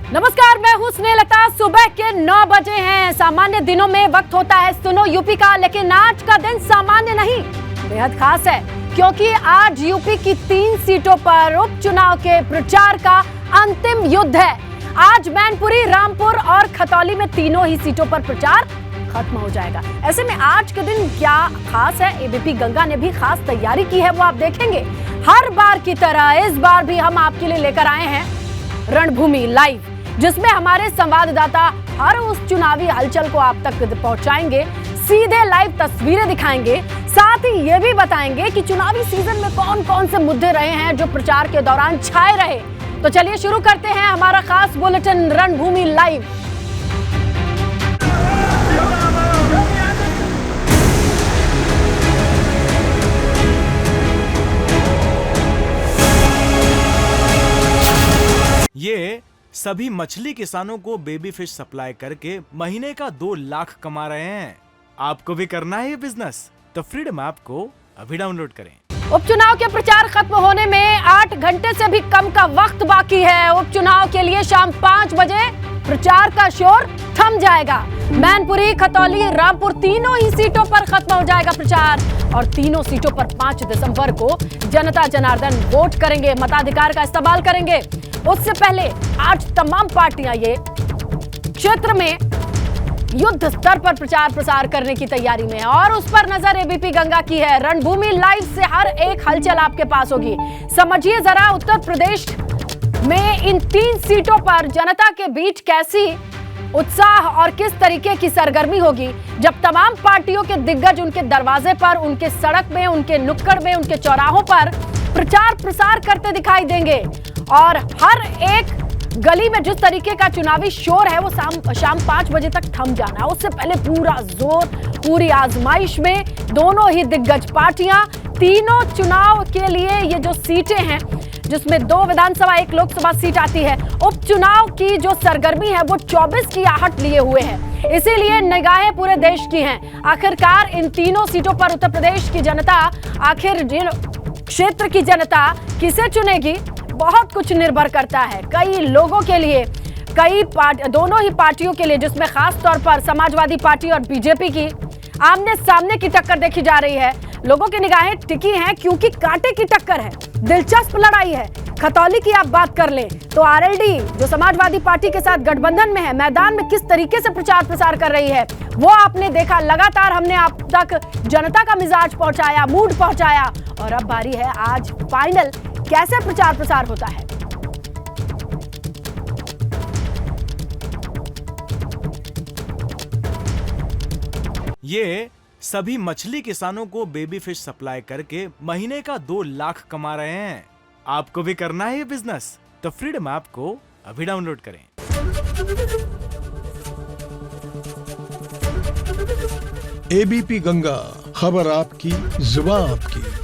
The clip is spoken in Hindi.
नमस्कार, मैं हूं स्नेहलता। सुबह के 9 बजे हैं। सामान्य दिनों में वक्त होता है सुनो यूपी का, लेकिन आज का दिन सामान्य नहीं, बेहद खास है, क्योंकि आज यूपी की 3 सीटों पर उपचुनाव के प्रचार का अंतिम युद्ध है। आज मैनपुरी, रामपुर और खतौली में तीनों ही सीटों पर प्रचार खत्म हो जाएगा। ऐसे में आज के दिन क्या खास है, एबीपी गंगा ने भी खास तैयारी की है, वो आप देखेंगे। हर बार की तरह इस बार भी हम आपके लिए लेकर आए हैं रणभूमि लाइव, जिसमें हमारे संवाददाता हर उस चुनावी हलचल को आप तक पहुंचाएंगे, सीधे लाइव तस्वीरें दिखाएंगे, साथ ही ये भी बताएंगे कि चुनावी सीजन में कौन कौन से मुद्दे रहे हैं जो प्रचार के दौरान छाए रहे। तो चलिए शुरू करते हैं हमारा खास बुलेटिन रणभूमि लाइव। ये सभी मछली किसानों को बेबी फिश सप्लाई करके महीने का 2 लाख कमा रहे हैं। आपको भी करना है ये बिजनेस? तो फ्रीडम ऐप को अभी डाउनलोड करें। उपचुनाव के प्रचार खत्म होने में 8 घंटे से भी कम का वक्त बाकी है। उपचुनाव के लिए शाम 5 बजे प्रचार का शोर थम जाएगा। मैनपुरी, खतौली, रामपुर तीनों ही सीटों पर खत्म हो जाएगा प्रचार, और तीनों सीटों पर 5 दिसंबर को जनता जनार्दन वोट करेंगे, मताधिकार का इस्तेमाल करेंगे। उससे पहले आज तमाम पार्टियां ये क्षेत्र में युद्ध स्तर पर प्रचार प्रसार करने की तैयारी में है, और उस पर नजर एबीपी गंगा की है। रणभूमि लाइव से हर एक हलचल आपके पास होगी। समझिए जरा, उत्तर प्रदेश में इन 3 सीटों पर जनता के बीच कैसी उत्साह और किस तरीके की सरगर्मी होगी, जब तमाम पार्टियों के दिग्गज उनके दरवाजे पर, उनके सड़क में, उनके नुक्कड़ में, उनके चौराहों पर प्रचार प्रसार करते दिखाई देंगे। और हर एक गली में जिस तरीके का चुनावी शोर है वो शाम 5 बजे तक थम जाना है। उससे पहले पूरा जोर, पूरी आजमाइश में दोनों ही दिग्गज पार्टियां तीनों चुनाव के लिए, ये जो सीटें हैं जिसमें 2 विधानसभा 1 लोकसभा सीट आती है, उपचुनाव की जो सरगर्मी है वो 24 की आहट लिए हुए है। इसीलिए निगाहें पूरे देश की हैं। आखिरकार इन तीनों सीटों पर उत्तर प्रदेश की जनता, आखिर जिन क्षेत्र की जनता किसे चुनेगी, बहुत कुछ निर्भर करता है। कई लोगों के लिए, दोनों ही पार्टियों के लिए, जिसमें खास तौर पर समाजवादी पार्टी और बीजेपी की आमने सामने की टक्कर देखी जा रही है। लोगों की निगाहें टिकी हैं क्योंकि कांटे की टक्कर है, दिलचस्प लड़ाई है। खतौली की आप बात कर लें तो आरएलडी जो समाजवादी पार्टी के साथ गठबंधन में है, मैदान में किस तरीके से प्रचार प्रसार कर रही है वो आपने देखा। लगातार हमने आप तक जनता का मिजाज पहुंचाया, मूड पहुंचाया, और अब बारी है आज फाइनल कैसे प्रचार प्रसार होता है। ये सभी मछली किसानों को बेबी फिश सप्लाई करके महीने का 2 लाख कमा रहे हैं। आपको भी करना है ये बिजनेस? तो फ्रीडम ऐप को अभी डाउनलोड करें। एबीपी गंगा, खबर आपकी, जुबान आपकी।